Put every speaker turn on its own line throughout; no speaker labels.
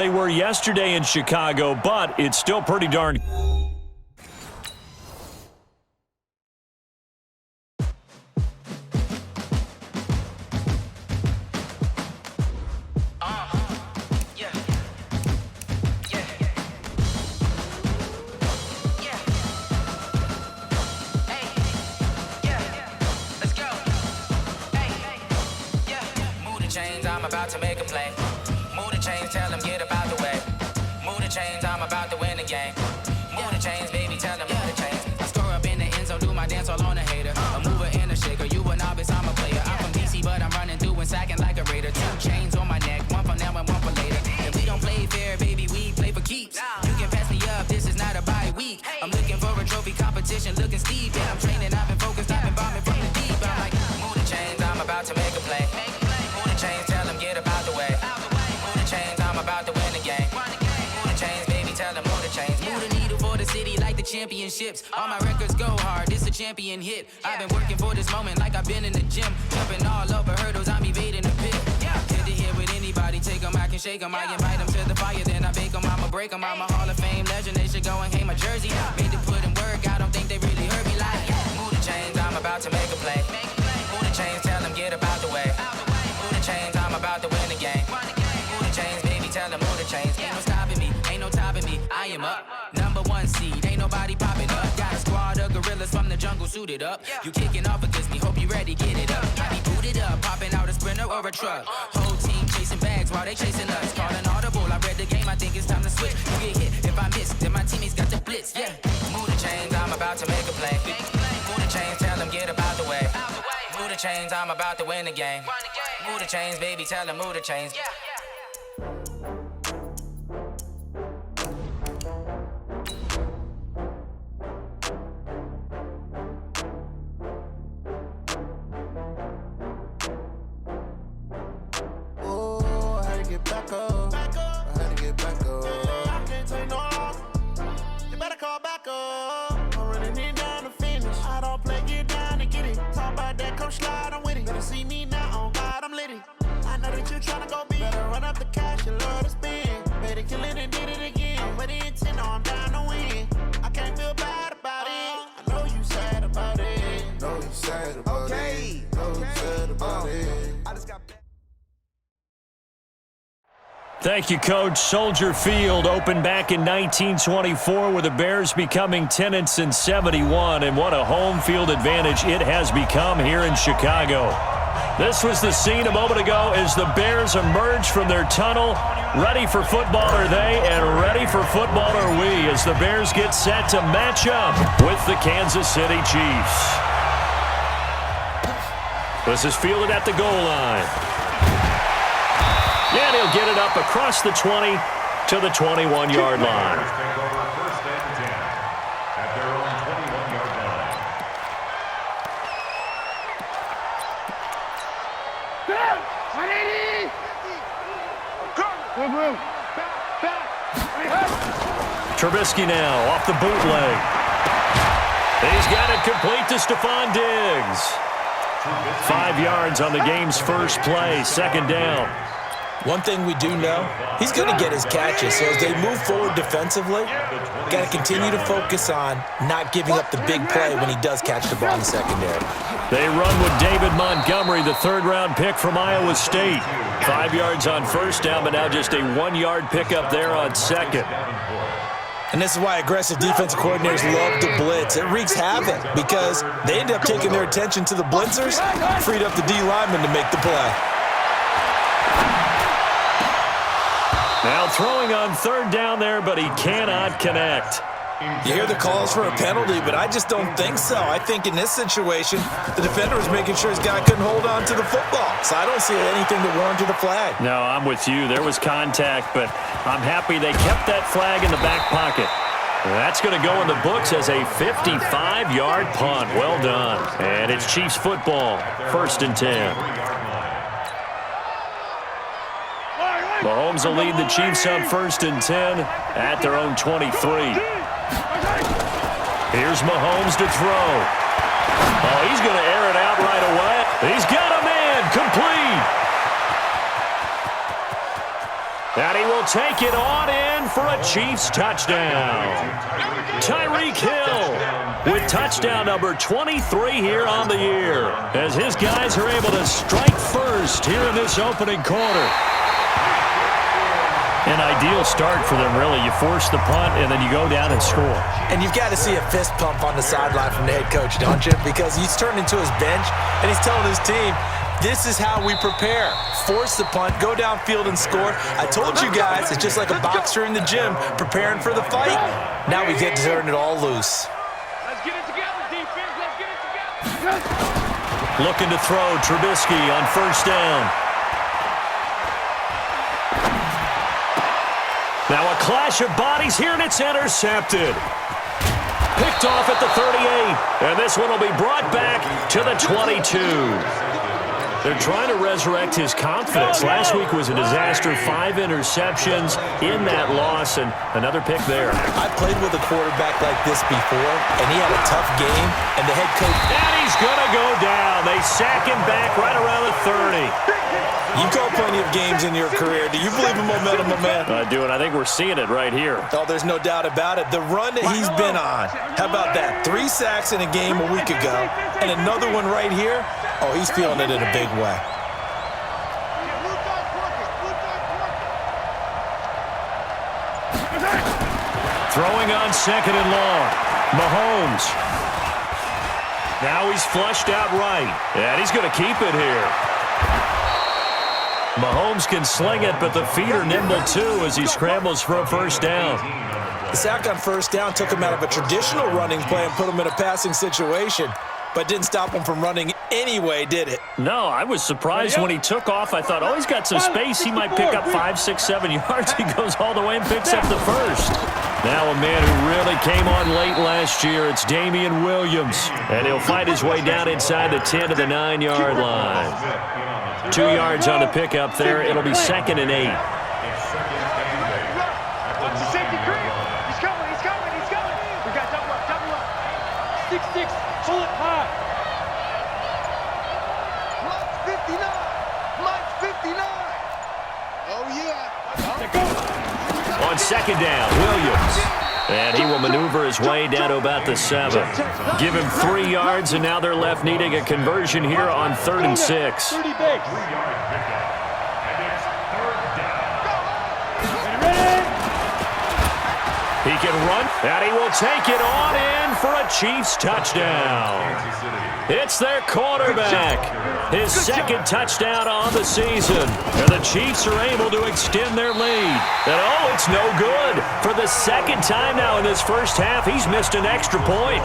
They were yesterday in Chicago, but it's still pretty darn
I'm about to make a play. Move the chains, tell them get up out the way. Move the chains, I'm about to win the game. Move the chains, baby, tell them move the chains. I score up in the end zone, do my dance all on a hater. A mover and a shaker, you a novice, I'm a player. I'm from DC, but I'm running through and sacking like a raider. 2 chains on my neck, one for now and one for later. If we don't play fair, baby, we play for keeps. You can pass me up, this is not a bye week. I'm looking for a trophy competition, looking steep. Yeah, I'm training, I've been focused, I've been bombing from the deep. I'm like, move the chains, I'm about to make a play. Move the chains, tell them get up out the way. Move the chains, I'm about to win the game. Move the chains, baby, tell them move the chains. Move the needle for the city like the championships. All my records go hard, this a champion hit. I've been working for this moment like I've been in the gym. Jumping all over hurdles, I'm evading the pit. Head to head with anybody, take them, I can shake them. I invite them to the fire, then I bake them, I'ma break them. I'm a Hall of Fame legend, they should go and hang my jersey. Made to put in work, I don't think they really heard me like, move the chains, I'm about to make a play. Move the chains, tell them get up out the way. Move the chains, I'm about to win the game. Move the chains, baby, tell them move the chains. Ain't no stopping me, ain't no topping me. I am up, #1 seed, ain't nobody popping up. Got a squad of gorillas from the jungle suited up. You kicking off against me, hope you ready, get it up. I be booted up, popping out a sprinter or a truck. Whole team chasing bags while they chasing us. Calling audible, I read the game, I think it's time to switch. You get hit, if I miss, then my teammates got the blitz, yeah. Move the chains, I'm about to make a play. Move the chains, tell them get up out the way. Move the chains, I'm about to win the game. Move the chains, baby, tell them move the chains.
Oh, I had to get back up. I had to get back up. I can't take no loss. You better call back up. I'm running it down to finish. I don't play, get down to get it. Talk about that, come slide, I'm with it. Better see me now, on God, I'm litty. I know that you tryna go big. Better run up the cash, you love to spend. Better kill it and did it again. I'm with the intent, no, I'm down to win. I can't feel bad about it. I know you sad about it. Know you sad about it. Know you sad about it. I just got.
Thank you, Coach. Soldier Field opened back in 1924 with the Bears becoming tenants in 71, and what a home field advantage it has become here in Chicago. This was the scene a moment ago as the Bears emerged from their tunnel. Ready for football are they, and ready for football are we as the Bears get set to match up with the Kansas City Chiefs. This is fielded at the goal line. And he'll get it up across the 20 to the 21-yard line.
Take over first and 10 at their own 21-yard line.
Trubisky now off the bootleg. He's got it complete to Stephon Diggs. 5 yards on the game's first play, second down.
One thing we do know, he's going to get his catches. So as they move forward defensively, got to continue to focus on not giving up the big play when he does catch the ball in the secondary.
They run with David Montgomery, the third-round pick from Iowa State. 5 yards on first down, but now just a 1-yard pickup there on second.
And this is why aggressive defensive coordinators love to blitz. It wreaks havoc because they end up taking their attention to the blitzers, freed up the D lineman to make the play.
Now throwing on third down there, but he cannot connect.
You hear the calls for a penalty, but I just don't think so. I think in this situation, the defender was making sure his guy couldn't hold on to the football. So I don't see anything to warrant the flag.
No, I'm with you. There was contact, but I'm happy they kept that flag in the back pocket. That's going to go in the books as a 55-yard punt. Well done. And it's Chiefs football, 1st and 10. Mahomes will lead the Chiefs on 1st and 10 at their own 23. Here's Mahomes to throw. Oh, he's going to air it out right away. He's got a man complete. And he will take it on in for a Chiefs touchdown. Tyreek Hill with touchdown number 23 here on the year, as his guys are able to strike first here in this opening quarter. An ideal start for them, really. You force the punt, and then you go down and score.
And you've got to see a fist pump on the sideline from the head coach, don't you? Because he's turned into his bench, and he's telling his team, this is how we prepare. Force the punt, go downfield and score. I told you guys, it's just like a boxer in the gym preparing for the fight. Now we get to turn it all loose.
Let's get it together, defense. Let's get it together.
Looking to throw, Trubisky on first down. Now a clash of bodies here, and it's intercepted. Picked off at the 38, and this one will be brought back to the 22. They're trying to resurrect his confidence. Last week was a disaster. 5 interceptions in that loss, and another pick there.
I played with a quarterback like this before, and he had a tough game, and the head coach...
And he's going to go down. They sack him back right around the 30.
You've called plenty of games in your career. Do you believe in momentum, my man?
I do, and I think we're seeing it right here.
Oh, there's no doubt about it. The run that he's been on, how about that? 3 sacks in a game a week ago, and another one right here. Oh, he's feeling it in a big way.
Throwing on second and long. Mahomes. Now he's flushed out right, and he's going to keep it here. Mahomes can sling it, but the feet are nimble too as he scrambles for a first down.
The sack on first down took him out of a traditional running play and put him in a passing situation, but didn't stop him from running anyway, did it?
No, I was surprised when he took off. I thought, oh, he's got some space. He might pick up 5, 6, 7 yards. He goes all the way and picks up the first. Now a man who really came on late last year, it's Damian Williams. And he'll fight his way down inside the 10 to the 9-yard line. 2 yards on the pickup there. It'll be 2nd and 8.
Safety creep. He's coming. We got double up. 6-6. Pull it high.
Mike's 59. Oh, yeah.
On second down, Williams. And he will maneuver his way down to about the 7. Give him 3 yards, and now they're left needing a conversion here on 3rd and 6.
30 big.
He can run, and he will take it on in for a Chiefs touchdown. It's their quarterback. His second touchdown on the season. And the Chiefs are able to extend their lead. And oh, it's no good. For the second time now in this first half, he's missed an extra point.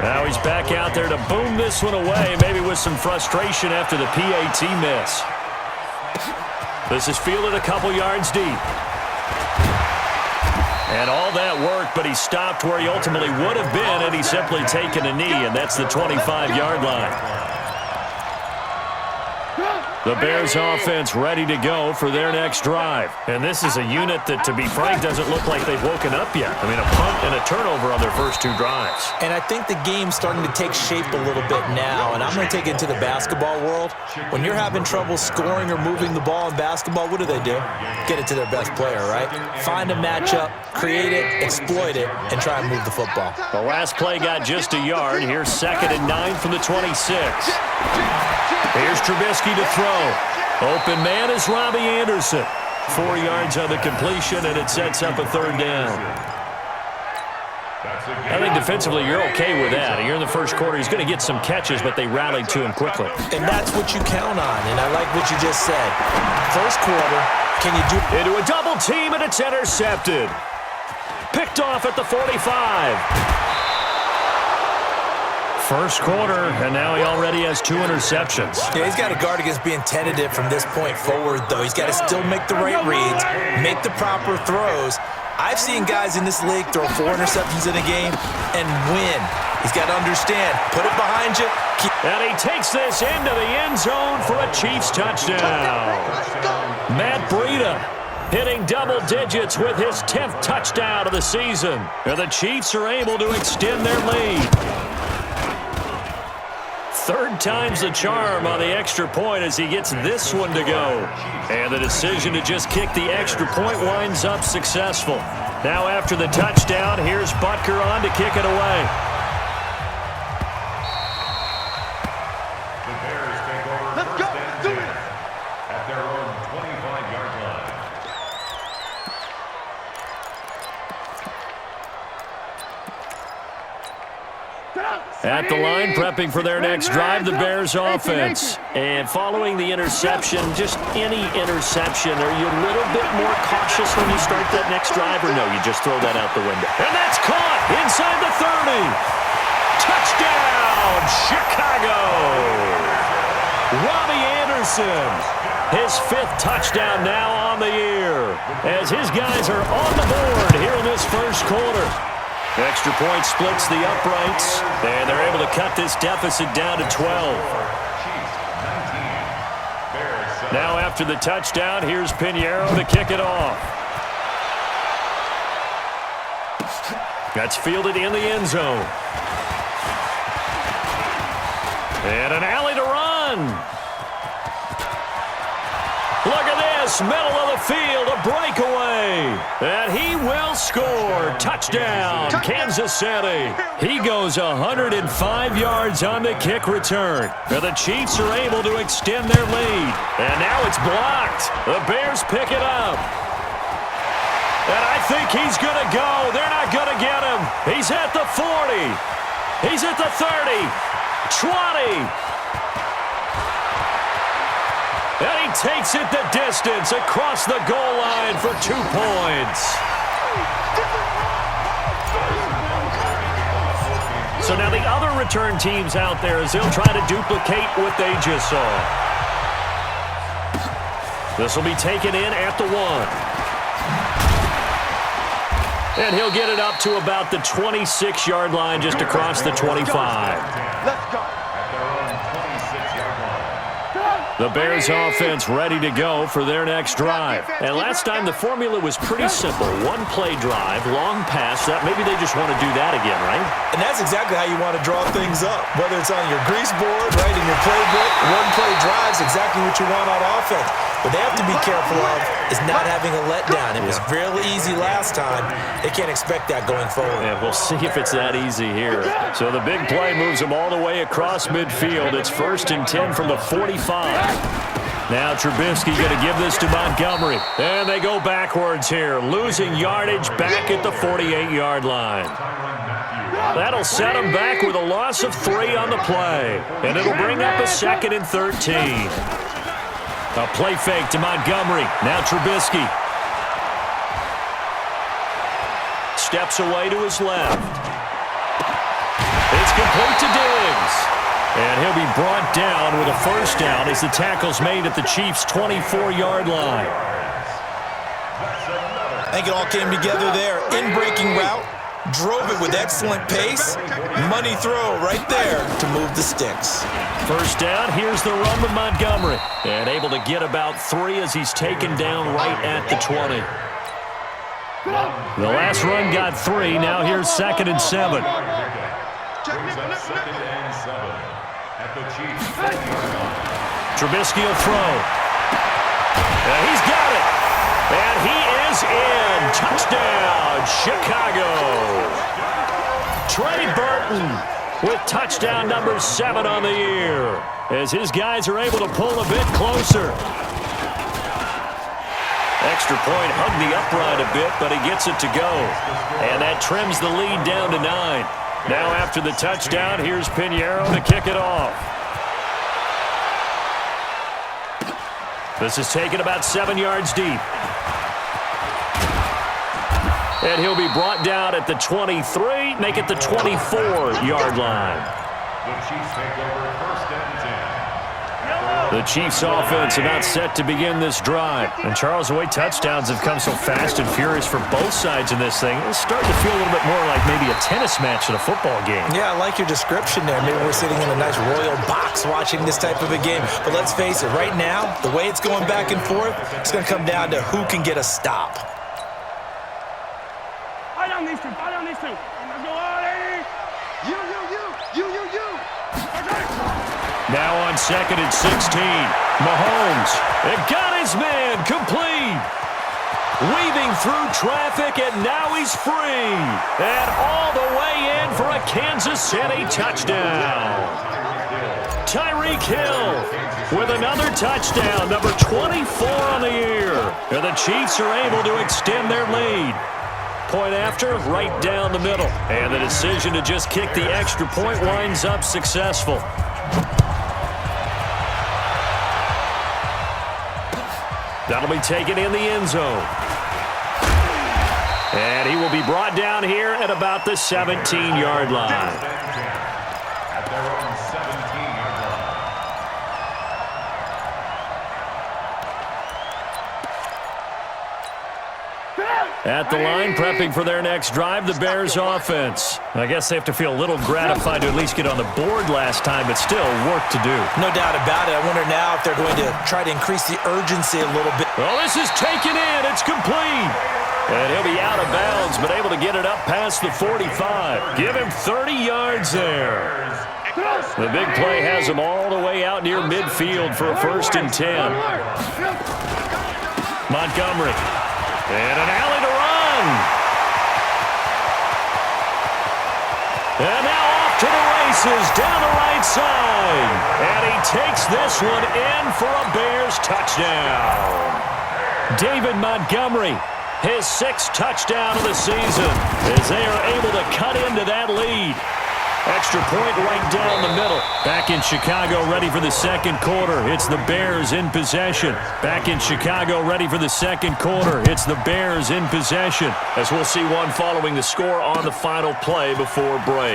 Now he's back out there to boom this one away, maybe with some frustration after the PAT miss. This is fielded a couple yards deep. And all that work, but he stopped where he ultimately would have been had he simply taken a knee, and that's the 25-yard line. The Bears offense ready to go for their next drive. And this is a unit that, to be frank, doesn't look like they've woken up yet. I mean, a punt and a turnover on their first 2 drives.
And I think the game's starting to take shape a little bit now, and I'm going to take it to the basketball world. When you're having trouble scoring or moving the ball in basketball, what do? Get it to their best player, right? Find a matchup, create it, exploit it, and try and move the football.
The last play got just a yard. Here's 2nd and 9 from the 26. Here's Trubisky to throw. Open man is Robbie Anderson. 4 yards on the completion, and it sets up a 3rd down. I think defensively you're okay with that. You're in the first quarter. He's going to get some catches, but they rallied to him quickly.
And that's what you count on, and I like what you just said. First quarter, can you do...
Into a double team, and it's intercepted. Picked off at the 45. First quarter, and now he already has 2 interceptions.
Yeah, he's got to guard against being tentative from this point forward, though. He's got to still make the right reads, make the proper throws, I've seen guys in this league throw 4 interceptions in a game and win. He's got to understand, put it behind you.
And he takes this into the end zone for a Chiefs touchdown. Matt Breida hitting double digits with his 10th touchdown of the season. And the Chiefs are able to extend their lead. Third time's the charm on the extra point as he gets this one to go. And the decision to just kick the extra point winds up successful. Now after the touchdown, here's Butker on to kick it away.
The Bears take over first and 10 at their own 25-yard line.
At the line, prepping for their next drive, the Bears offense. And following the interception, just any interception, are you a little bit more cautious when you start that next drive, or no, you just throw that out the window? And that's caught inside the 30. Touchdown, Chicago! Robbie Anderson, his 5th touchdown now on the year, as his guys are on the board here in this first quarter. Extra point splits the uprights, and they're able to cut this deficit down to 12. Now after the touchdown, here's Pinheiro to kick it off. That's fielded in the end zone. And an alley to run. Look at this, middle of the field, a breakaway. And he will score. Touchdown, Kansas City. He goes 105 yards on the kick return. And the Chiefs are able to extend their lead. And now it's blocked. The Bears pick it up. And I think he's going to go. They're not going to get him. He's at the 40. He's at the 30. 20. And he takes it the distance across the goal line for 2 points. So now the other return teams out there as they'll try to duplicate what they just saw. This will be taken in at the 1. And he'll get it up to about the 26-yard line just across the 25.
Let's go.
The Bears offense ready to go for their next drive. And last time the formula was pretty simple. 1-play drive, long pass. That maybe they just want to do that again, right?
And that's exactly how you want to draw things up. Whether it's on your grease board, right, in your playbook, 1-play drive's exactly what you want on offense. What they have to be careful of is not having a letdown. It was fairly easy last time. They can't expect that going forward.
Yeah, we'll see if it's that easy here. So the big play moves them all the way across midfield. It's 1st and 10 from the 45. Now Trubisky going to give this to Montgomery. And they go backwards here, losing yardage back at the 48-yard line. That'll set them back with a loss of 3 on the play. And it'll bring up a 2nd and 13. A play fake to Montgomery. Now Trubisky. Steps away to his left. It's complete to Diggs. And he'll be brought down with a 1st down as the tackle's made at the Chiefs' 24-yard line.
I think it all came together there. In-breaking route. Drove it with excellent pace. Money throw right there to move the sticks.
1st down, here's the run to Montgomery. And able to get about 3 as he's taken down right at the 20. The last run got 3, now here's 2nd and 7. Trubisky will throw. And he's got it. And he is in. Touchdown, Chicago. Trey Burton with touchdown number 7 on the year as his guys are able to pull a bit closer. Extra point hugged the upright a bit, but he gets it to go. And that trims the lead down to 9. Now after the touchdown, here's Pinheiro to kick it off. This is taken about 7 yards deep. And he'll be brought down at the 23, make it the 24-yard line.
The Chiefs take over 1st and 10.
The Chiefs offense about set to begin this drive. And Charles, the way touchdowns have come so fast and furious for both sides in this thing, it's starting to feel a little bit more like maybe a tennis match at a football game.
Yeah, I like your description there. Maybe we're sitting in a nice royal box watching this type of a game. But let's face it, right now, the way it's going back and forth, it's going to come down to who can get a stop.
Fight on these two. Fight on these two. Let's go, Ollie. You.
Now on 2nd and 16. Mahomes. It got his man complete. Weaving through traffic, and now he's free. And all the way in for a Kansas City touchdown. Tyreek Hill with another touchdown, number 24 on the year. And the Chiefs are able to extend their lead. Point after, right down the middle. And the decision to just kick the extra point winds up successful. That'll be taken in the end zone. And he will be brought down here at about the 17-yard line.
At their own 17-yard line.
At the line, prepping for their next drive, the Bears offense. I guess they have to feel a little gratified to at least get on the board last time, but still work to do.
No doubt about it. I wonder now if they're going to try to increase the urgency a little bit.
Well, this is taken in. It's complete. And he'll be out of bounds, but able to get it up past the 45. Give him 30 yards there. The big play has him all the way out near midfield for a 1st and 10. Montgomery. And an alley to run. And now off to the races down the right side. And he takes this one in for a Bears touchdown. David Montgomery, his 6th touchdown of the season, as they are able to cut into that lead. Extra point right down the middle. Back in Chicago, ready for the second quarter. It's the Bears in possession. Back in Chicago, ready for the second quarter. It's the Bears in possession. As we'll see one following the score on the final play before break.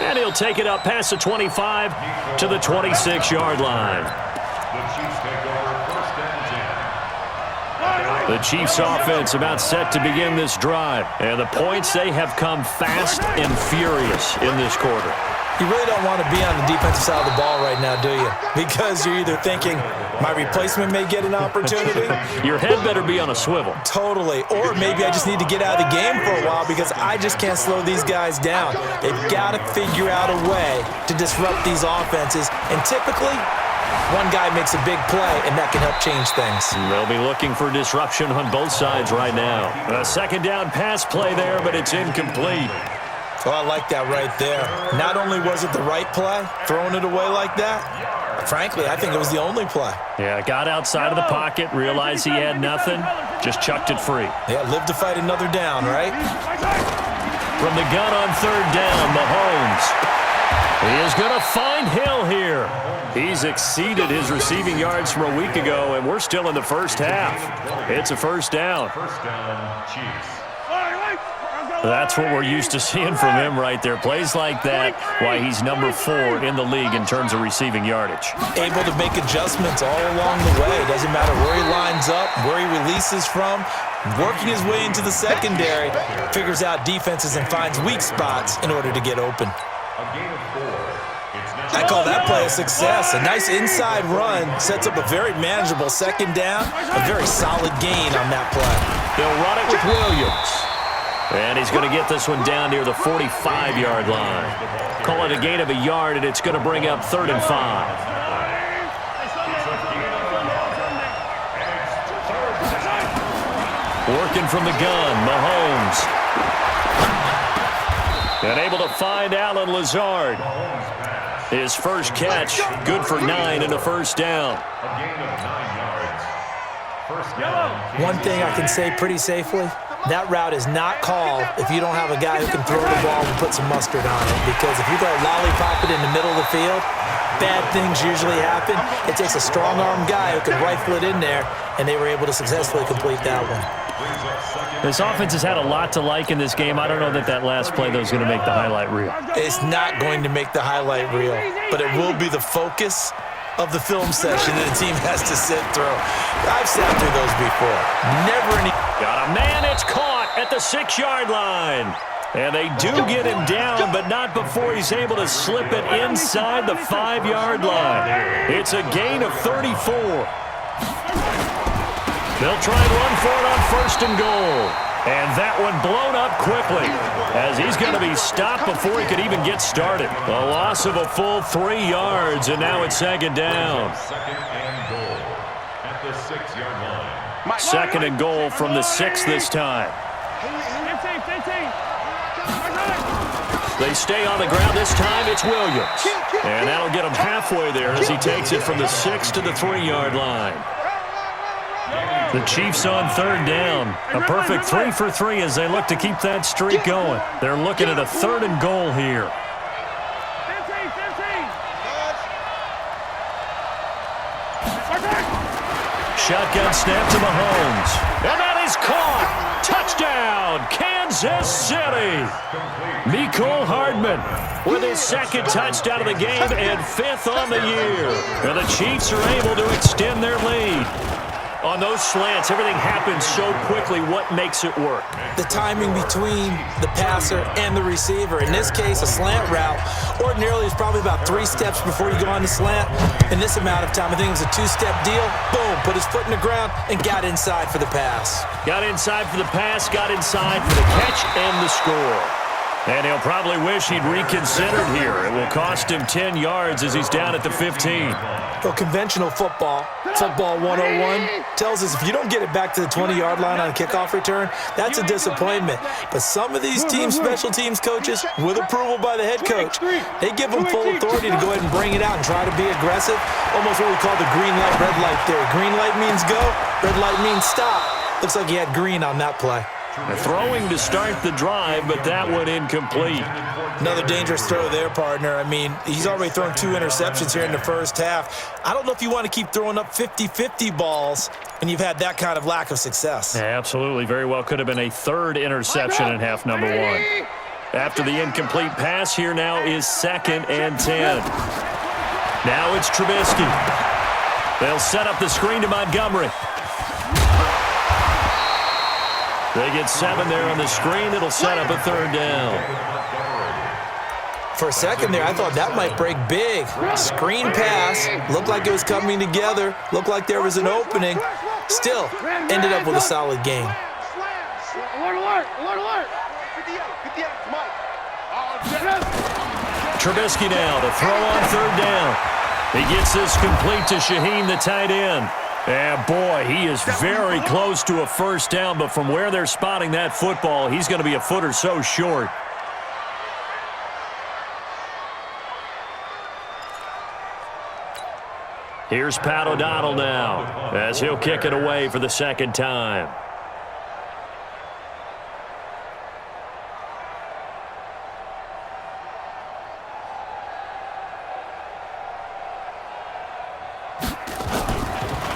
And he'll take it up past the 25 to the 26-yard line.
The Chiefs take over 1st and 10.
The Chiefs offense about set to begin this drive. And the points, they have come fast and furious in this quarter.
You really don't want to be on the defensive side of the ball right now, do you? Because you're either thinking, my replacement may get an opportunity.
Your head better be on a swivel.
Totally. Or maybe I just need to get out of the game for a while because I just can't slow these guys down. They've got to figure out a way to disrupt these offenses. And typically, one guy makes a big play, and that can help change things.
They'll be looking for disruption on both sides right now. A 2nd down pass play there, but it's incomplete.
Oh, I like that right there. Not only was it the right play, throwing it away like that, frankly, I think it was the only play.
Yeah, got outside of the pocket, realized he had nothing, just chucked it free.
Yeah, live to fight another down, right?
From the gun on 3rd down, Mahomes. He is going to find Hill here. He's exceeded his receiving yards from a week ago, and we're still in the first half. It's a 1st down.
1st down, Chiefs.
That's what we're used to seeing from him right there. Plays like that, why he's number 4 in the league in terms of receiving yardage.
Able to make adjustments all along the way. Doesn't matter where he lines up, where he releases from. Working his way into the secondary, figures out defenses and finds weak spots in order to get open.
A gain of 4.
I call that play a success. A nice inside run sets up a very manageable 2nd down. A very solid gain on that play.
They'll run it with Williams. And he's going to get this one down near the 45-yard line. Call it a gain of a yard, and it's going to bring up 3rd and 5. Working from the gun, Mahomes. And able to find Allen Lazard. His first catch, good for 9 and a 1st down.
A gain of 9 yards. 1st down.
One thing I can say pretty safely, that route is not called if you don't have a guy who can throw the ball and put some mustard on it. Because if you go lollipop it in the middle of the field, bad things usually happen. It takes a strong-arm guy who can rifle it in there, and they were able to successfully complete that one.
This offense has had a lot to like in this game. I don't know that last play, though, is going to make the highlight reel.
It's not going to make the highlight reel, but it will be the focus of the film session that the team has to sit through. I've sat through those before. Never any.
Got a man. It's caught at the 6-yard line. And they do get him down, but not before he's able to slip it inside the 5-yard line. It's a gain of 34. They'll try and run for it on 1st and goal. And that one blown up quickly as he's going to be stopped before he could even get started. A loss of a full 3 yards, and now it's 2nd down.
2nd and goal at the 6-yard line.
2nd and goal from the 6 this time.
15.
They stay on the ground. This time it's Williams. And that'll get him halfway there as he takes it from the 6 to the 3-yard line. The Chiefs on 3rd down. A perfect 3 for 3 as they look to keep that streak going. They're looking at a 3rd and goal here.
15.
Shotgun snap to Mahomes. And that is caught. Touchdown, Kansas City. Mecole Hardman with his 2nd touchdown of the game and 5th on the year. And the Chiefs are able to extend their lead. On those slants, everything happens so quickly. What makes it work?
The timing between the passer and the receiver. In this case, a slant route ordinarily is probably about 3 steps before you go on the slant. In this amount of time, I think it was a 2-step deal. Boom, put his foot in the ground and got inside for the pass.
Got inside for the pass, got inside for the catch and the score. And he'll probably wish he'd reconsidered here. It will cost him 10 yards as he's down at the 15.
Well, conventional football 101, tells us if you don't get it back to the 20-yard line on a kickoff return, that's a disappointment. But some of these special teams coaches, with approval by the head coach, they give them full authority to go ahead and bring it out and try to be aggressive. Almost what we call the green light, red light theory. Green light means go, red light means stop. Looks like he had green on that play.
Throwing to start the drive, but that one incomplete.
Another dangerous throw there, partner. I mean, he's already thrown 2 interceptions here in the first half. I don't know if you want to keep throwing up 50-50 balls when you've had that kind of lack of success.
Yeah, absolutely. Very well could have been a 3rd interception in half number 1. After the incomplete pass, here now is 2nd and 10. Now it's Trubisky. They'll set up the screen to Montgomery. They get 7 there on the screen. It'll set up a 3rd down.
For a second there, I thought that might break big. Screen pass. Looked like it was coming together. Looked like there was an opening. Still, ended up with a solid game.
Alert.
Trubisky now to throw on 3rd down. He gets this complete to Shaheen, the tight end. And boy, he is very close to a 1st down, but from where they're spotting that football, he's going to be a foot or so short. Here's Pat O'Donnell now as he'll kick it away for the 2nd time.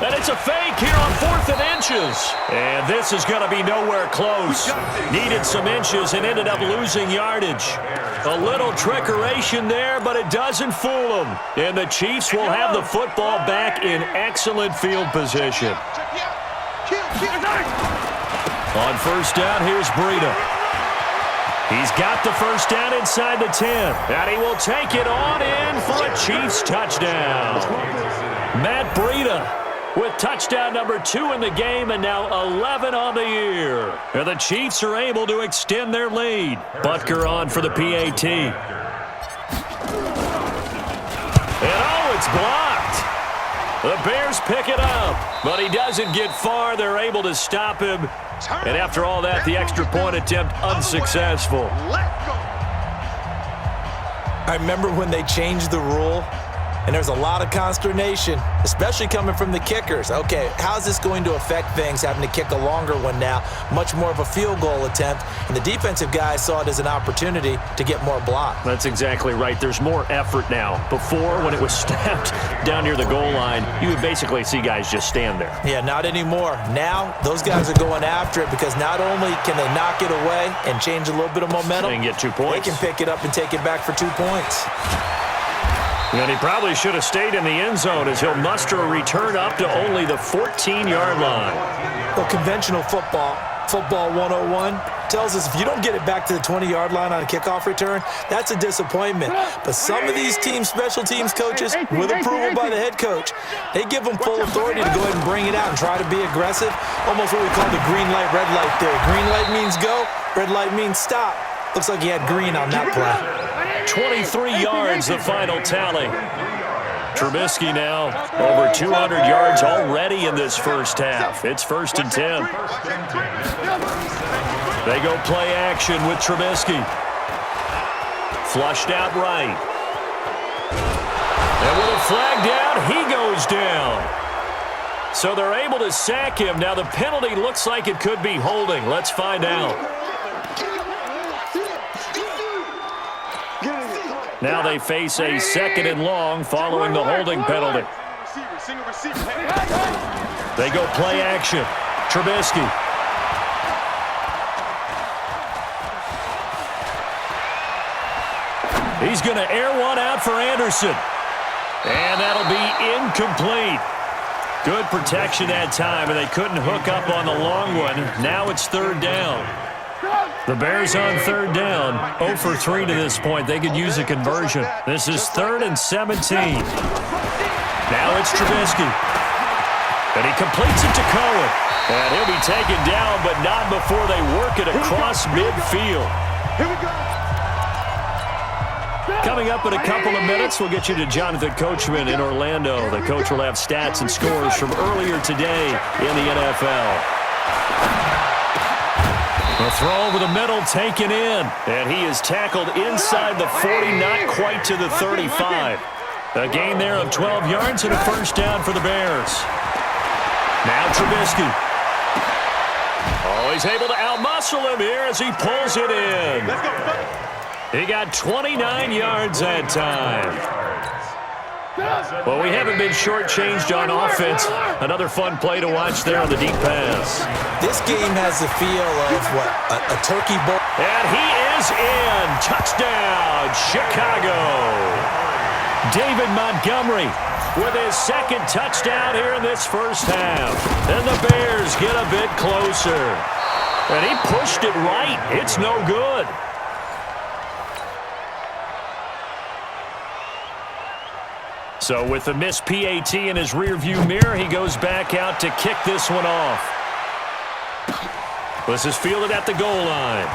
And it's a fake here on 4th and inches. And this is going to be nowhere close. Needed some inches and ended up losing yardage. A little trickeration there, but it doesn't fool them. And the Chiefs will have the football back in excellent field position. On 1st down, here's Breida. He's got the 1st down inside the 10. And he will take it on in for a Chiefs touchdown. Matt Breida with touchdown number 2 in the game and now 11 on the year. And the Chiefs are able to extend their lead. Butker on for the PAT. And oh, it's blocked. The Bears pick it up, but he doesn't get far. They're able to stop him. And after all that, the extra point attempt unsuccessful.
I remember when they changed the rule And there's a lot of consternation, especially coming from the kickers. Okay, how's this going to affect things, having to kick a longer one now, much more of a field goal attempt, and the defensive guys saw it as an opportunity to get more block.
That's exactly right. There's more effort now. Before, when it was snapped down near the goal line, you would basically see guys just stand there.
Yeah, not anymore. Now, those guys are going after it because not only can they knock it away and change a little bit of momentum,
they can get 2 points.
They can pick it up and take it back for 2 points.
And he probably should have stayed in the end zone as he'll muster a return up to only the 14-yard line.
Well, conventional football 101, tells us if you don't get it back to the 20-yard line on a kickoff return, that's a disappointment. But some of these teams, special teams coaches, with approval by the head coach, they give them full authority to go ahead and bring it out and try to be aggressive, almost what we call the green light, red light theory. Green light means go, red light means stop. Looks like he had green on that play.
23 yards, the final tally. Trubisky now over 200 yards already in this first half. It's 1st and 10. They go play action with Trubisky. Flushed out right. And with a flag down, he goes down. So they're able to sack him. Now the penalty looks like it could be holding. Let's find out. Now they face a 2nd and long following the holding penalty. They go play action. Trubisky. He's going to air one out for Anderson. And that'll be incomplete. Good protection that time, and they couldn't hook up on the long one. Now it's 3rd down. The Bears on 3rd down, 0 for 3 to this point. They could use a conversion. This is 3rd and 17. Now it's Trubisky. And he completes it to Cohen. And he'll be taken down, but not before they work it across midfield. Coming up in a couple of minutes, we'll get you to Jonathan Coachman in Orlando. The coach will have stats and scores from earlier today in the NFL. The throw over the middle taken in, and he is tackled inside the 40, not quite to the 35. A gain there of 12 yards and a 1st down for the Bears. Now Trubisky. Oh, he's able to outmuscle him here as he pulls it in. He got 29 yards that time. Well, we haven't been shortchanged on offense. Another fun play to watch there on the deep pass.
This game has the feel of, a turkey bowl.
And he is in. Touchdown, Chicago. David Montgomery with his 2nd touchdown here in this first half. And the Bears get a bit closer. And he pushed it right. It's no good. So with the missed PAT in his rearview mirror, he goes back out to kick this one off. This is fielded at the goal line.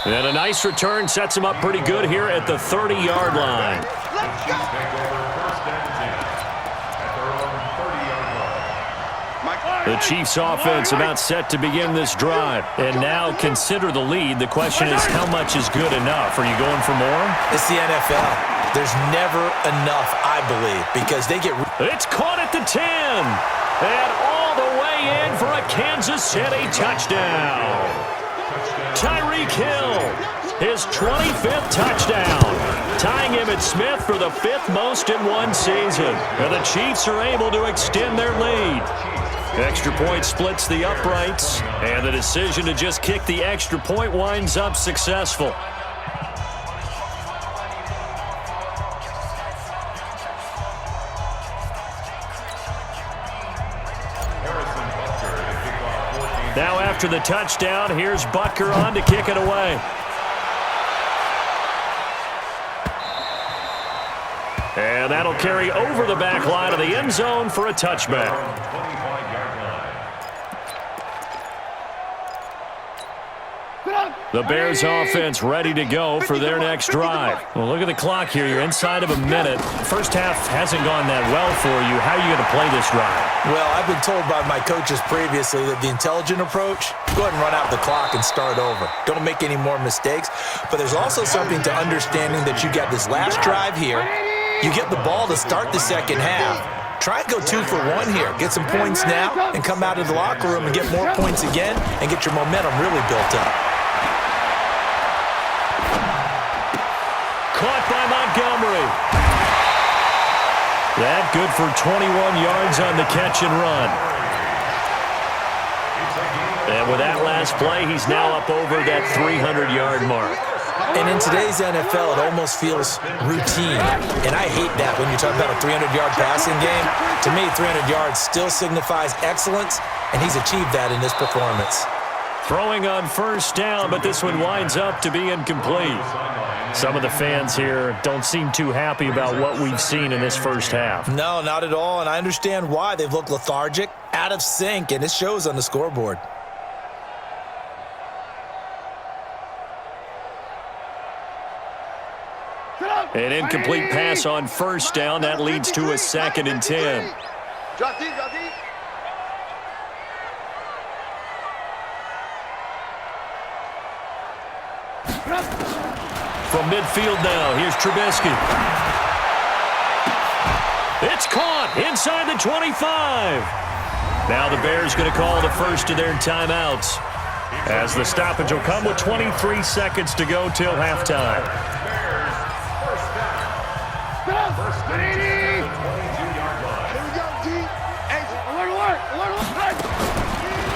And a nice return sets him up pretty good here at the 30-yard line.
Let's go!
The Chiefs offense about set to begin this drive. And now consider the lead. The question is, how much is good enough? Are you going for more?
It's the NFL. There's never enough, I believe, because they get...
It's caught at the 10. And all the way in for a Kansas City touchdown. Tyreek Hill, his 25th touchdown, tying him at Smith for the 5th most in one season. And the Chiefs are able to extend their lead. Extra point splits the uprights, and the decision to just kick the extra point winds up successful. Now after the touchdown, here's Butker on to kick it away. And that'll carry over the back line of the end zone for a touchback. The Bears offense ready to go for their next drive. Well, look at the clock here. You're inside of a minute. First half hasn't gone that well for you. How are you going to play this drive?
Well, I've been told by my coaches previously that the intelligent approach, go ahead and run out the clock and start over. Don't make any more mistakes. But there's also something to understanding that you got this last drive here. You get the ball to start the second half. Try and go 2 for 1 here. Get some points now and come out of the locker room and get more points again and get your momentum really built up.
Caught by Montgomery. That good for 21 yards on the catch and run. And with that last play, he's now up over that 300-yard mark.
And in today's NFL, it almost feels routine. And I hate that when you talk about a 300-yard passing game. To me, 300 yards still signifies excellence, and he's achieved that in this performance.
Throwing on first down, but this one winds up to be incomplete. Some of the fans here don't seem too happy about what we've seen in this first half.
No, not at all, and I understand why. They've looked lethargic, out of sync, and it shows on the scoreboard.
An incomplete pass on first down. That leads to a 2nd and 10. From midfield now, here's Trubisky. It's caught inside the 25. Now the Bears going to call the first of their timeouts, as the stoppage will come with 23 seconds to go till halftime.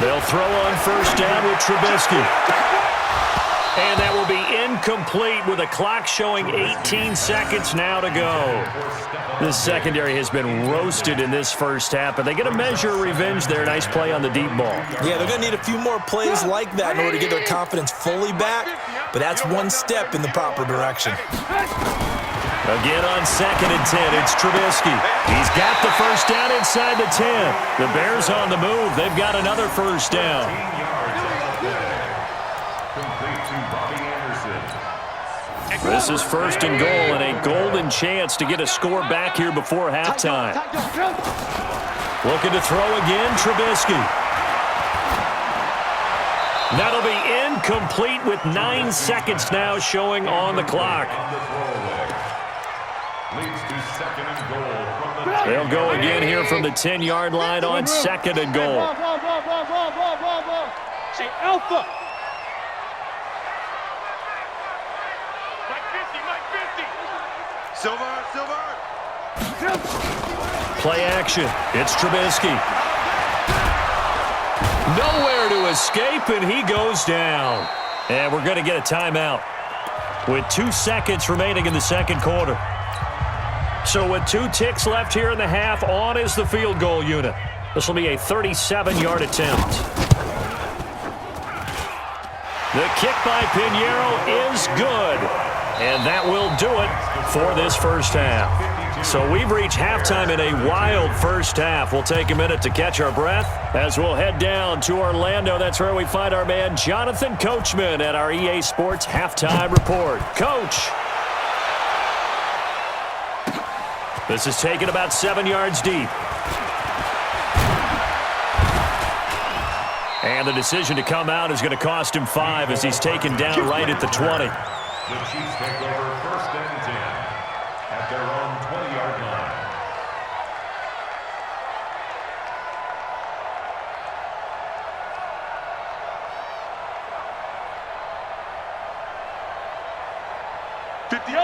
They'll throw on first down with Trubisky. And that will be incomplete with a clock showing 18 seconds now to go. This secondary has been roasted in this first half, but they get a measure of revenge there. Nice play on the deep ball.
Yeah, they're going to need a few more plays like that in order to get their confidence fully back, but that's one step in the proper direction.
Again on 2nd and 10, it's Trubisky. He's got the first down inside the 10. The Bears on the move. They've got another first down. This is 1st and goal, and a golden chance to get a score back here before halftime. Looking to throw again, Trubisky. That'll be incomplete with 9 seconds now showing on the clock. They'll go again here from the 10-yard line on 2nd and goal.
Say Alpha. Silver.
Play action. It's Trubisky. Nowhere to escape, and he goes down. And we're going to get a timeout with 2 seconds remaining in the second quarter. So with 2 ticks left here in the half, on is the field goal unit. This will be a 37-yard attempt. The kick by Pinheiro is good. And that will do it for this first half. So we've reached halftime in a wild first half. We'll take a minute to catch our breath as we'll head down to Orlando. That's where we find our man Jonathan Coachman at our EA Sports Halftime Report. Coach. This is taken about 7 yards deep. And the decision to come out is going to cost him 5 as he's taken down right at the 20.
The Chiefs take over 1st and 10 at their own 20-yard line.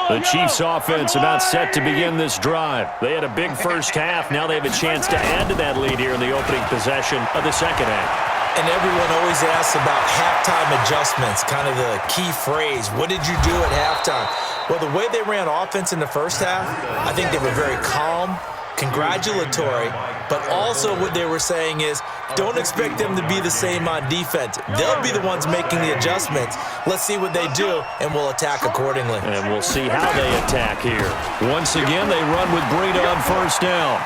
The Chiefs offense about set to begin this drive. They had a big first half. Now they have a chance to add to that lead here in the opening possession of the second half.
And everyone always asks about halftime adjustments, kind of the key phrase. What did you do at halftime? Well, the way they ran offense in the first half, I think they were very calm, congratulatory, but also what they were saying is don't expect them to be the same on defense. They'll be the ones making the adjustments. Let's see what they do, and we'll attack accordingly.
And we'll see how they attack here. Once again, they run with Breida on first down.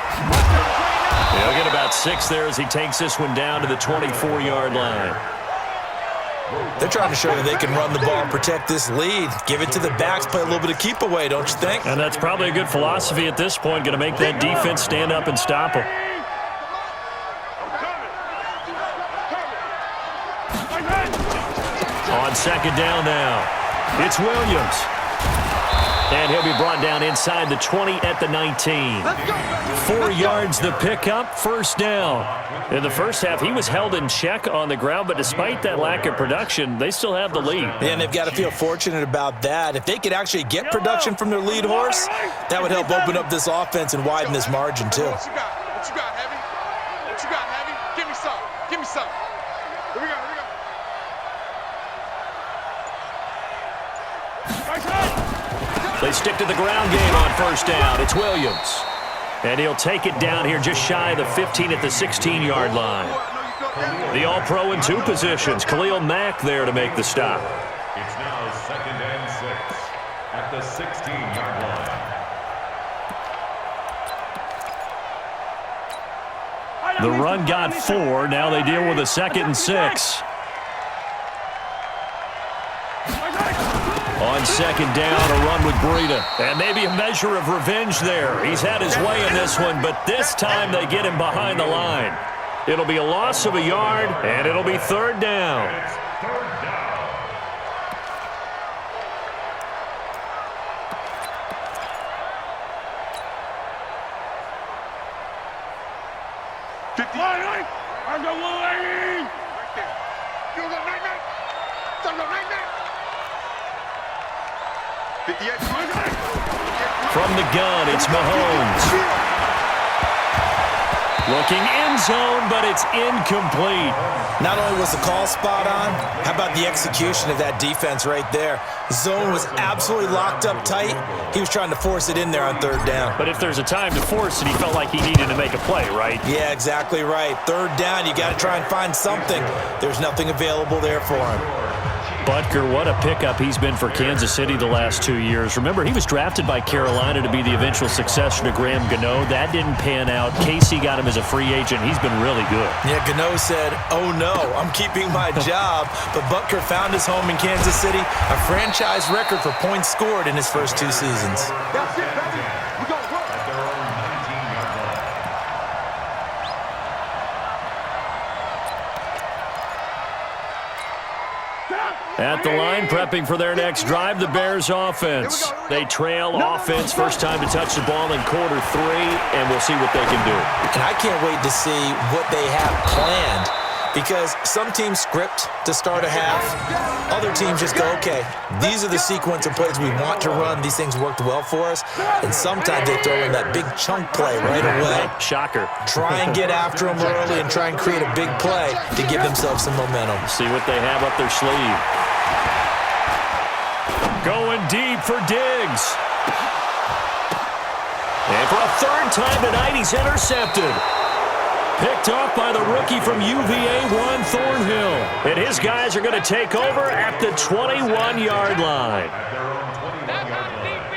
He'll get about 6 there as he takes this one down to the 24-yard line.
They're trying to show that they can run the ball and protect this lead. Give it to the backs, play a little bit of keep away, don't you think?
And that's probably a good philosophy at this point, going to make that defense stand up and stop them. On second down now, it's Williams. And he'll be brought down inside the 20 at the 19. 4 yards the pickup, first down. In the first half, he was held in check on the ground, but despite that lack of production, they still have the lead.
And they've got to feel fortunate about that. If they could actually get production from their lead horse, that would help open up this offense and widen this margin too.
What you got? What you got, Heavy? What you got, Heavy? Give me some. Give me some. Here we go. Here we go.
They stick to the ground game on first down. It's Williams. And he'll take it down here just shy of the 15 at the 16-yard line. The All-Pro in 2 positions. Khalil Mack there to make the stop.
It's now 2nd and 6 at the 16-yard line.
The run got 4. Now they deal with a 2nd and 6. On second down, a run with Breida. And maybe a measure of revenge there. He's had his way in this one, but this time they get him behind the line. It'll be a loss of a yard, and it'll be 3rd down.
It's 3rd down.
From the gun, it's Mahomes. Looking end zone, but it's incomplete.
Not only was the call spot on, how about the execution of that defense right there? Zone was absolutely locked up tight. He was trying to force it in there on 3rd down.
But if there's a time to force it, he felt like he needed to make a play, right?
Yeah, exactly right. 3rd down, you got to try and find something. There's nothing available there for him.
Butker, what a pickup he's been for Kansas City the last 2 years. Remember, he was drafted by Carolina to be the eventual successor to Graham Gano. That didn't pan out. Casey got him as a free agent. He's been really good.
Yeah, Gano said, oh no, I'm keeping my job. But Butker found his home in Kansas City, a franchise record for points scored in his first 2 seasons.
That's it, baby. We go.
At their own 19-yard line.
At the line, prepping for their next drive, the Bears offense. They trail offense, first time to touch the ball in quarter 3, and we'll see what they can do.
And I can't wait to see what they have planned, because some teams script to start a half. Other teams just go, okay, these are the sequence of plays we want to run. These things worked well for us. And sometimes they throw in that big chunk play right away.
Shocker.
Try and get after them early and try and create a big play to give themselves some momentum.
See what they have up their sleeve. Going deep for Diggs. And for a 3rd time tonight, he's intercepted. Picked off by the rookie from UVA, Juan Thornhill. And his guys are going to take over at the 21-yard line.
At their own 21-yard line.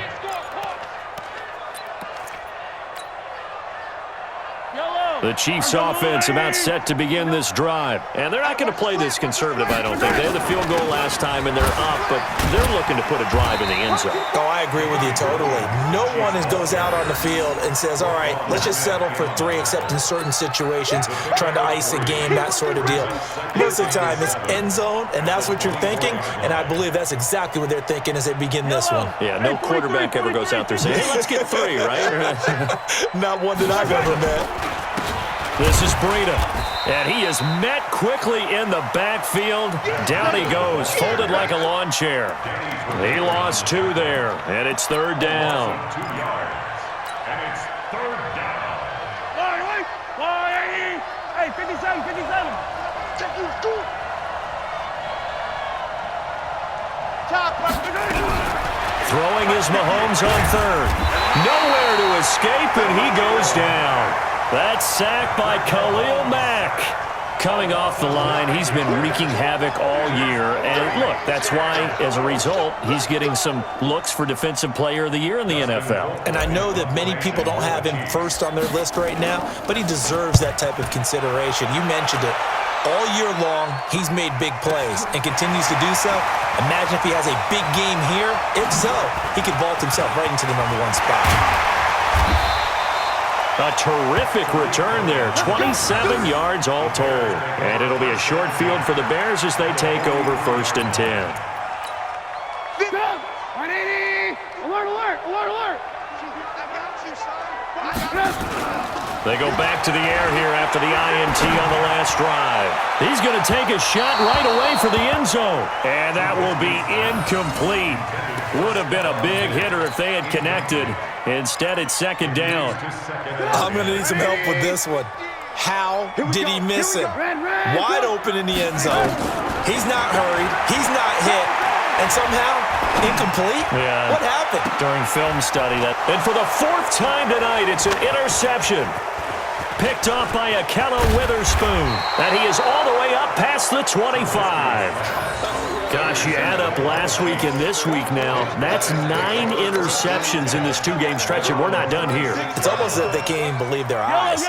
The Chiefs offense about set to begin this drive. And they're not going to play this conservative, I don't think. They had the field goal last time, and they're up, but they're looking to put a drive in the end zone.
Oh, I agree with you totally. No one goes out on the field and says, all right, let's just settle for 3, except in certain situations, trying to ice a game, that sort of deal. Most of the time, it's end zone, and that's what you're thinking, and I believe that's exactly what they're thinking as they begin this one.
Yeah, no quarterback ever goes out there saying, hey, let's get 3, right?
Not one that I've ever met.
This is Breida, and he is met quickly in the backfield. Down he goes, folded like a lawn chair. He lost 2 there, and it's 3rd down.
2 yards. And it's 3rd down.
Hey, 57, 57. Check you, go.
Throwing is Mahomes on 3rd. Nowhere to escape, and he goes down. That's sacked by Khalil Mack. Coming off the line, he's been wreaking havoc all year. And look, that's why, as a result, he's getting some looks for Defensive Player of the Year in the NFL.
And I know that many people don't have him first on their list right now, but he deserves that type of consideration. You mentioned it. All year long, he's made big plays and continues to do so. Imagine if he has a big game here. If so, he could vault himself right into the #1 spot.
A terrific return there, 27 yards all told. And it'll be a short field for the Bears as they take over 1st and 10.
180! Alert, alert, alert, alert!
They go back to the air here after the INT on the last drive. He's going to take a shot right away for the end zone. And that will be incomplete. Would have been a big hitter if they had connected. Instead, it's 2nd down.
I'm going to need some help with this one. How did he miss him? Wide open in the end zone. He's not hurried. He's not hit. And somehow, incomplete?
Yeah.
What happened?
During film study. And for the 4th time tonight, it's an interception. Picked off by Akella Witherspoon. And he is all the way up past the 25. Gosh, you add up last week and this week now. That's 9 interceptions in this 2-game stretch, and we're not done here.
It's almost as if they can't even believe their eyes.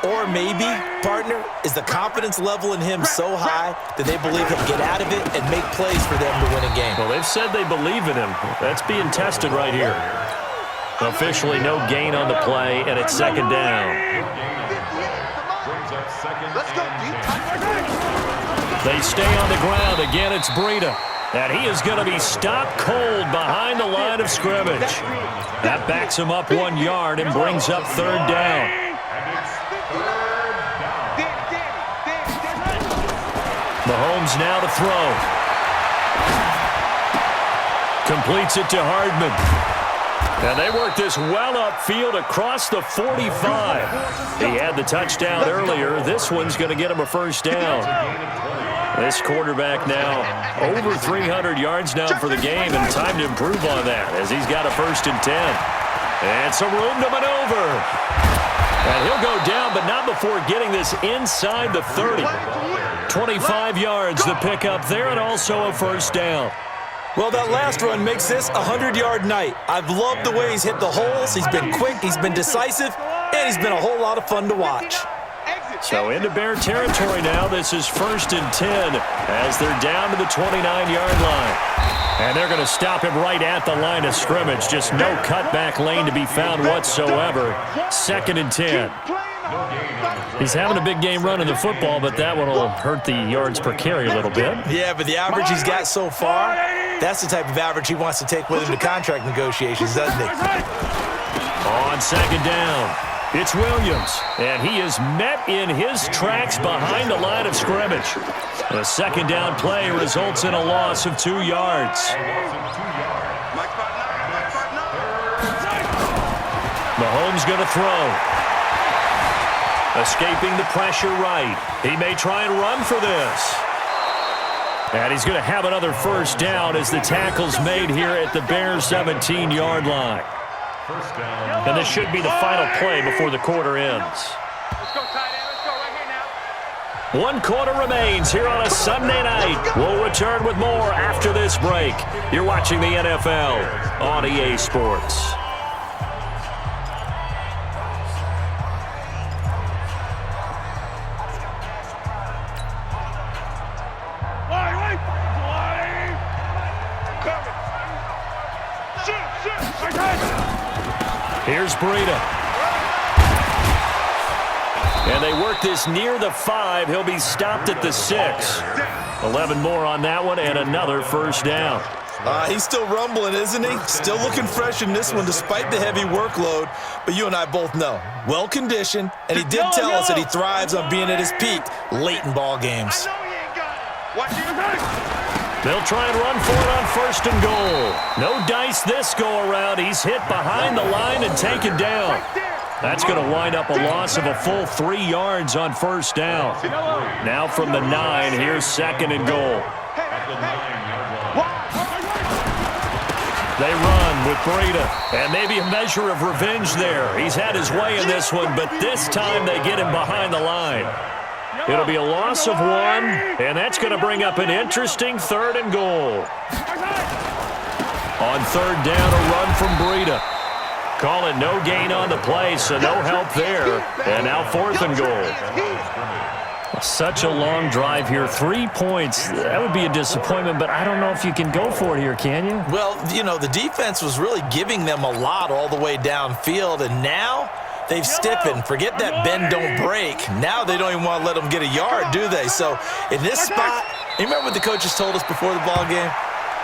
Or maybe, partner, is the confidence level in him so high that they believe he'll get out of it and make plays for them to win a game.
Well, they've said they believe in him. That's being tested right here. Officially no gain on the play, and it's 2nd down.
Let's go,
They stay on the ground. Again, it's Breida. And he is going to be stopped cold behind the line of scrimmage. That backs him up 1 yard and brings up 3rd down. Mahomes now to throw. Completes it to Hardman. And they work this well upfield across the 45. He had the touchdown earlier. This one's going to get him a 1st down. This quarterback now over 300 yards now for the game, and time to improve on that as he's got a 1st and 10. And some room to maneuver. And he'll go down, but not before getting this inside the 30. 25 yards the pickup there, and also a 1st down.
Well, that last run makes this a 100-yard night. I've loved the way he's hit the holes. He's been quick, he's been decisive, and he's been a whole lot of fun to watch.
So into Bear territory now. This is 1st and 10 as they're down to the 29-yard line. And they're going to stop him right at the line of scrimmage. Just no cutback lane to be found whatsoever. 2nd and 10. He's having a big game running the football, but that one will hurt the yards per carry a little bit.
Yeah, but the average he's got so far, that's the type of average he wants to take with him to contract negotiations, doesn't he?
On 2nd down, it's Williams, and he is met in his tracks behind the line of scrimmage. The 2nd down play results in a loss of 2 yards. Mahomes going to throw. Escaping the pressure right. He may try and run for this. And he's going to have another 1st down as the tackle's made here at the Bears' 17-yard line. And this should be the final play before the quarter ends.
Let's go, tight end. Let's go right here now.
1 quarter remains here on a Sunday night. We'll return with more after this break. You're watching the NFL on EA Sports. Here's Breida. And they work this near the 5. He'll be stopped at the 6. 11 more on that one and another 1st down.
He's still rumbling, isn't he? Still looking fresh in this one despite the heavy workload. But you and I both know, well-conditioned, and he did tell us that he thrives on being at his peak late in ball games.
They'll try and run for it on 1st and goal. No dice this go-around. He's hit behind the line and taken down. That's going to wind up a loss of a full 3 yards on 1st down. Now from the 9, here's 2nd and goal. They run with Breida, and maybe a measure of revenge there. He's had his way in this one, but this time they get him behind the line. It'll be a loss of 1, and that's going to bring up an interesting 3rd and goal. On 3rd down, a run from Breida. Call it no gain on the play, so no help there. And now 4th and goal. Such a long drive here. 3 points. That would be a disappointment, but I don't know if you can go for it here, can you?
Well, you know, the defense was really giving them a lot all the way downfield, and now they've stiffened. Forget that bend, don't break. Now they don't even want to let them get a yard, do they? So in this spot, you remember what the coaches told us before the ball game?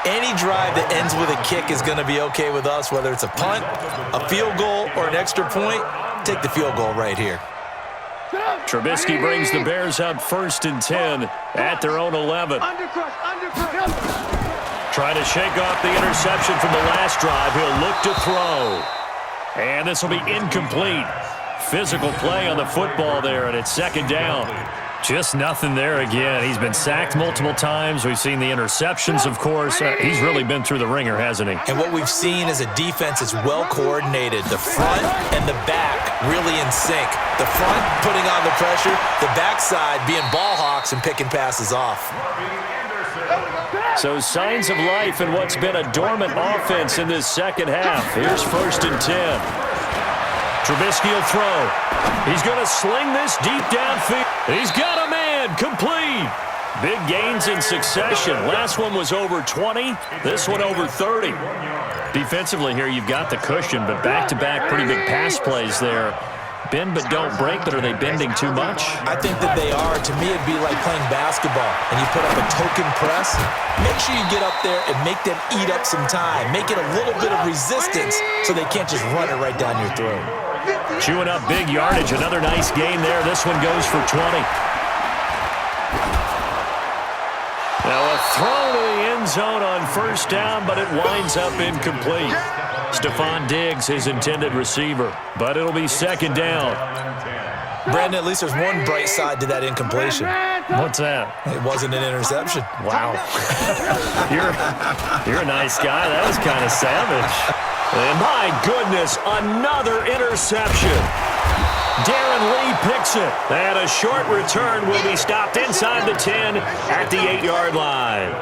Any drive that ends with a kick is going to be okay with us, whether it's a punt, a field goal, or an extra point. Take the field goal right here.
Trubisky brings the Bears up 1st and 10 at their own 11. Trying to shake off the interception from the last drive. He'll look to throw. And this will be incomplete. Physical play on the football there, and it's 2nd down. Just nothing there again. He's been sacked multiple times. We've seen the interceptions, of course. He's really been through the ringer, hasn't he?
And what we've seen is a defense that's well coordinated. The front and the back really in sync. The front putting on the pressure, the backside being ball hawks and picking passes off.
So signs of life in what's been a dormant offense in this second half. Here's 1st and 10. Trubisky will throw. He's going to sling this deep downfield. He's got a man. Complete. Big gains in succession. Last one was over 20. This one over 30. Defensively here, you've got the cushion, but back-to-back pretty big pass plays there. Bend but don't break, but are they bending too much?
I think that they are. To me, it'd be like playing basketball, and you put up a token press. Make sure you get up there and make them eat up some time. Make it a little bit of resistance so they can't just run it right down your throat.
Chewing up big yardage. Another nice gain there. This one goes for 20. Now a throw to the end zone on 1st down, but it winds up incomplete. Stephon Diggs, his intended receiver, but it'll be 2nd down.
Brandon, at least there's one bright side to that incompletion.
What's that?
It wasn't an interception.
Wow. You're a nice guy. That was kind of savage. And my goodness, another interception. Darren Lee picks it. And a short return will be stopped inside the 10 at the 8-yard line.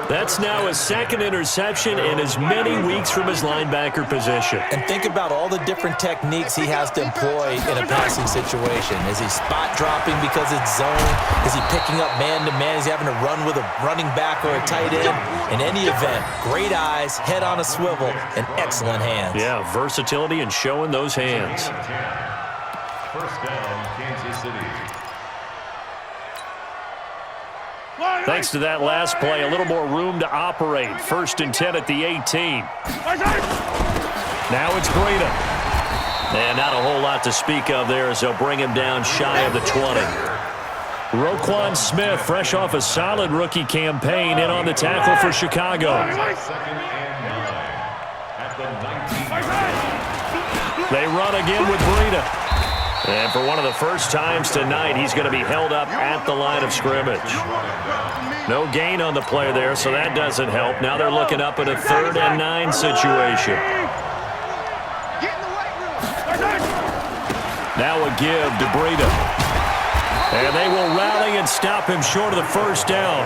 That's now his 2nd interception in as many weeks from his linebacker position.
And think about all the different techniques he has to employ in a passing situation. Is he spot dropping because it's zone? Is he picking up man-to-man? Is he having to run with a running back or a tight end? In any event, great eyes, head on a swivel, and excellent hands.
Yeah, versatility and showing those hands.
1st down, Kansas City.
Thanks to that last play, a little more room to operate. 1st and 10 at the 18. Now it's Breida. And not a whole lot to speak of there as they'll bring him down shy of the 20. Roquan Smith, fresh off a solid rookie campaign, in on the tackle for Chicago.
2nd and 9 at the 19.
They run again with Breida. And for one of the first times tonight, he's going to be held up at the line of scrimmage. No gain on the play there, so that doesn't help. Now they're looking up at a 3rd and 9 situation. Now a give to Breida. And they will rally and stop him short of the 1st down.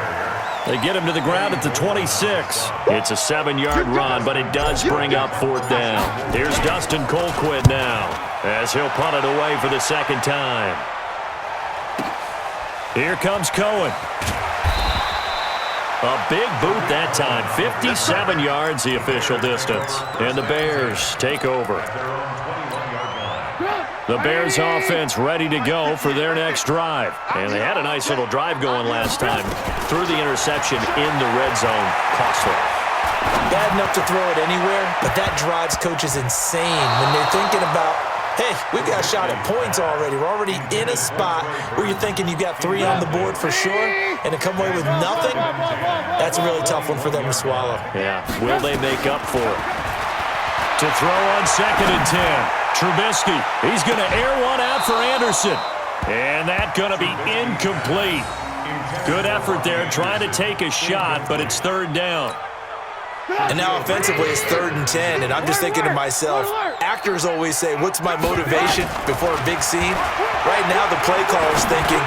They get him to the ground at the 26. It's a 7-yard run, but it does bring up 4th down. Here's Dustin Colquitt now, as he'll punt it away for the 2nd time. Here comes Cohen. A big boot that time. 57 yards, the official distance. And the Bears take over. The Bears offense ready to go for their next drive. And they had a nice little drive going last time. Threw the interception in the red zone. Costly.
Bad enough to throw it anywhere, but that drives coaches insane when they're thinking about, hey, we've got a shot at points already. We're already in a spot where you're thinking you got 3 on the board for sure, and to come away with nothing, that's a really tough one for them to swallow.
Yeah, will they make up for it? To throw on 2nd and 10. Trubisky, he's going to air one out for Anderson. And that's going to be incomplete. Good effort there, trying to take a shot, but it's 3rd down.
And now offensively it's 3rd and 10, and I'm just thinking to myself, actors always say, what's my motivation before a big scene? Right now the play caller's thinking,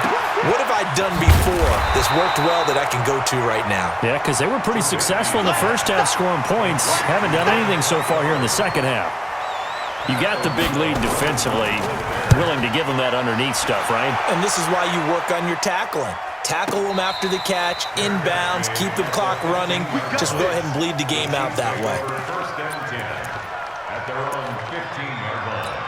what have I done before that's worked well that I can go to right now?
Yeah, because they were pretty successful in the first half scoring points. Haven't done anything so far here in the second half. You got the big lead defensively, willing to give them that underneath stuff, right?
And this is why you work on your tackling. Tackle them after the catch, inbounds, keep the clock running. Just go ahead and bleed the game out that way.
First and 10 at their own 15-yard line.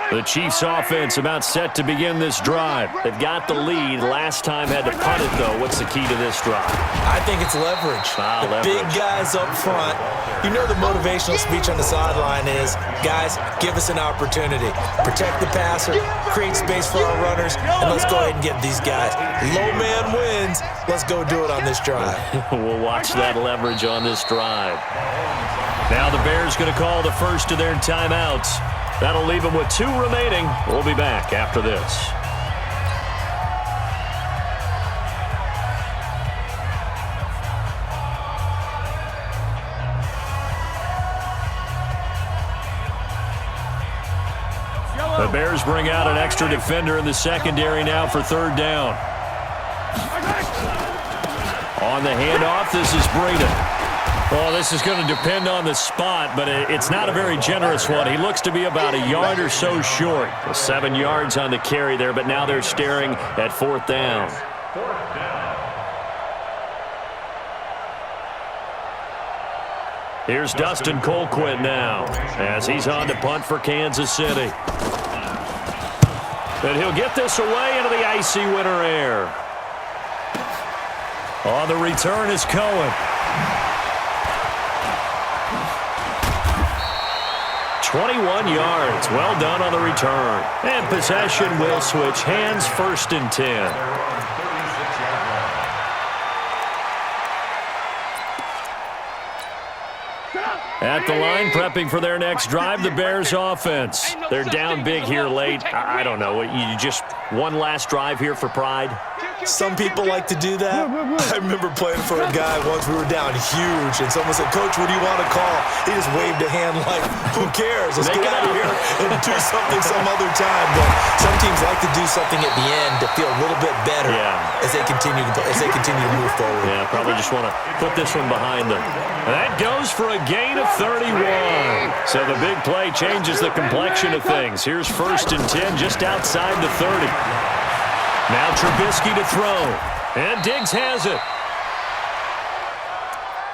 The Chiefs offense about set to begin this drive. They've got the lead. Last time had to punt it, though. What's the key to this drive?
I think it's leverage. The
leverage.
big guys up front. You know the motivational speech on the sideline is, guys, give us an opportunity. Protect the passer, create space for our runners, and let's go ahead and get these guys. Low man wins. Let's go do it on this drive.
We'll watch that leverage on this drive. Now the Bears going to call the first of their timeouts. That'll leave them with 2 remaining. We'll be back after this. The Bears bring out an extra defender in the secondary now for 3rd down. On the handoff, this is Breida. Well, this is going to depend on the spot, but it's not a very generous one. He looks to be about a yard or so short. 7 yards on the carry there, but now they're staring at 4th down.
4th down.
Here's Dustin Colquitt now as he's on to punt for Kansas City. And he'll get this away into the icy winter air. On the return is Cohen. 21 yards. Well done on the return. And possession will switch hands, 1st and 10. At the line, prepping for their next drive, the Bears offense. They're down big here late. I don't know. You just one last drive here for pride?
Some people like to do that. I remember playing for a guy once. We were down huge, and someone said, "Coach, what do you want to call?" He just waved a hand like, "Who cares? Let's get out of here and do something some other time." But some teams like to do something at the end to feel a little bit better as they continue to move forward.
Yeah, probably just want to put this one behind them. And that goes for a gain of 31. So the big play changes the complexion of things. Here's 1st and 10 just outside the 30. Now Trubisky to throw. And Diggs has it.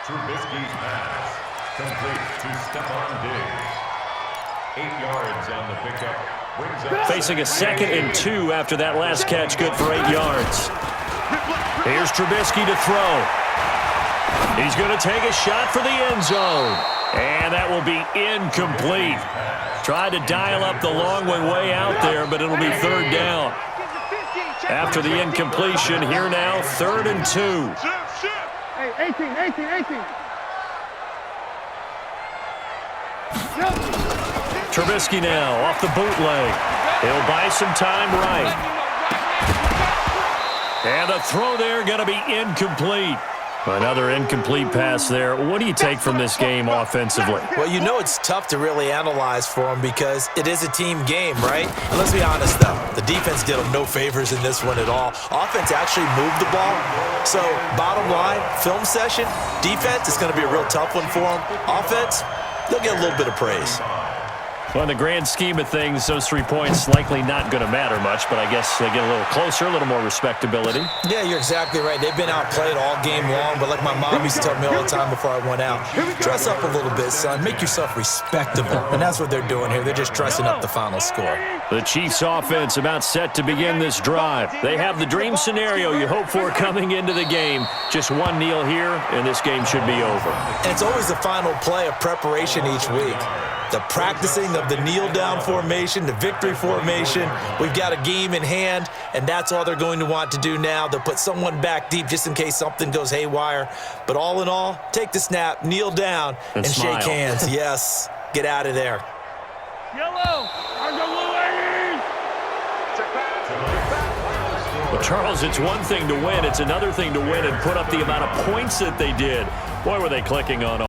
Trubisky's pass complete to Stephon Diggs. 8 yards on the pickup. Brings up
Facing a 2nd and 2 after that last catch, good for 8 yards. Here's Trubisky to throw. He's going to take a shot for the end zone. And that will be incomplete. Tried to dial up the long one way out there, but it'll be 3rd down. After the incompletion, here now, 3rd and 2.
Hey, 18.
Trubisky now off the bootleg. He'll buy some time right. And the throw there going to be incomplete. Another incomplete pass there. What do you take from this game offensively?
Well, you know it's tough to really analyze for them because it is a team game, right? And let's be honest, though. The defense did them no favors in this one at all. Offense actually moved the ball. So, bottom line, film session, defense, it's going to be a real tough one for them. Offense, they'll get a little bit of praise.
Well, in the grand scheme of things, those 3 points likely not going to matter much, but I guess they get a little closer, a little more respectability.
Yeah, you're exactly right. They've been outplayed all game long, but like my mom used to tell me all the time before I went out, dress up a little bit, son. Make yourself respectable. And that's what they're doing here. They're just dressing up the final score.
The Chiefs offense about set to begin this drive. They have the dream scenario you hope for coming into the game. Just one kneel here, and this game should be over.
And it's always the final play of preparation each week. The practicing of the kneel-down formation, the victory formation. We've got a game in hand, and that's all they're going to want to do now. They'll put someone back deep just in case something goes haywire. But all in all, take the snap, kneel down, and
smile.
shake hands. Yes, get out of there.
Yellow, on the Louise!
Well, Charles, it's one thing to win. It's another thing to win and put up the amount of points that they did. Boy, were they clicking on